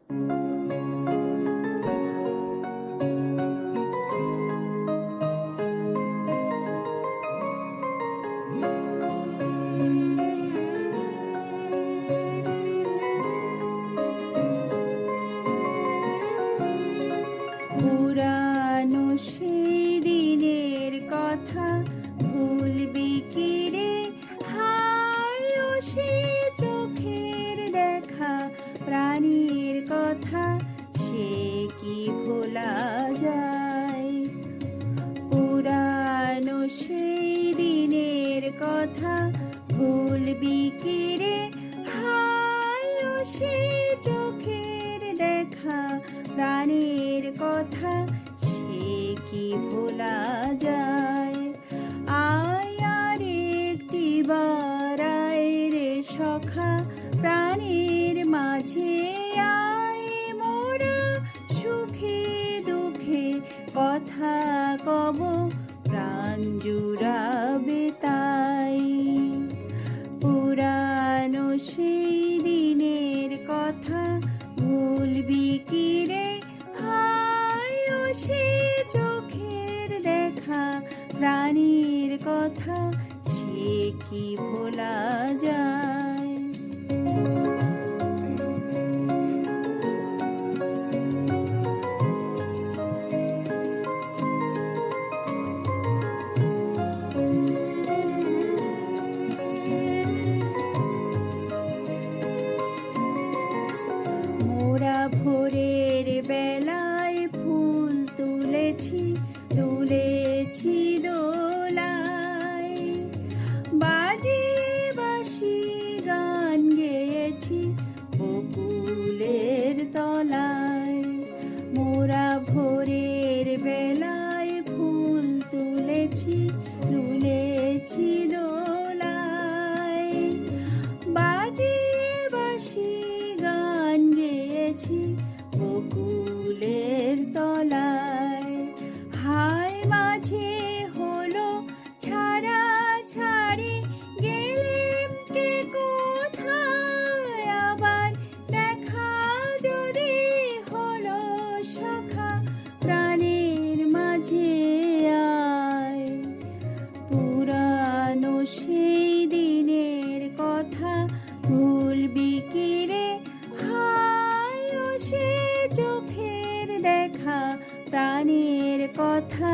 পুরানো সেই দিনের কথা ভুলবি কি রে? হায় ও সে চোখের দেখা প্রাণীর কথা, সে কি ভোলা যায়? পুরানো সেই দিনের কথা ভুলবি কি রে? হায় ও সে চোখের দেখা প্রাণের কথা, সে কি ভোলা যায়? আয় আর একটি বার আয় রে সখা প্রাণের মাঝে, আয় মোরা সুখে দুঃখে কথা কব, প্রাণ জুড়াবে তাই। পুরানো সেই দিনের কথা ভুলবি কি রে? হায় ও সে চোখের দেখা প্রাণীর কথা, সে কি ভোলা যায়? মোরা ভোরের বেলায় ফুল তুলেছি, তুলেছি দোলায়, বাজিয়ে বাঁশি গান গেয়েছি বকুলের তলায়। মোরা ভোরের বেলায় ফুল তুলেছি, তুলেছি দোলায়, বাজিয়ে বাঁশি গান গেয়েছি বকুলের তলায়। হায় মাঝে হলো ছাড়া ছাড়ি, গেলেম কে কোথায়? আবার দেখা যদি হলো সখা প্রাণের মাঝে আয়। পুরানো সেই দিনের কথা ভুলবি কি রে? হায় ও সে চোখের দেখা প্রাণের কথা,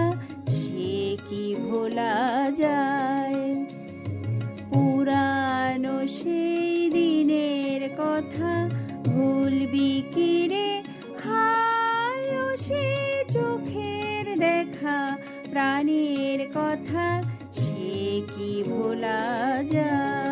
সে কি ভোলা যায়? পুরানো সেই দিনের কথা ভুলবি কি রে? হায় ও সে চোখের দেখা প্রাণের কথা, সে কি ভোলা যায়?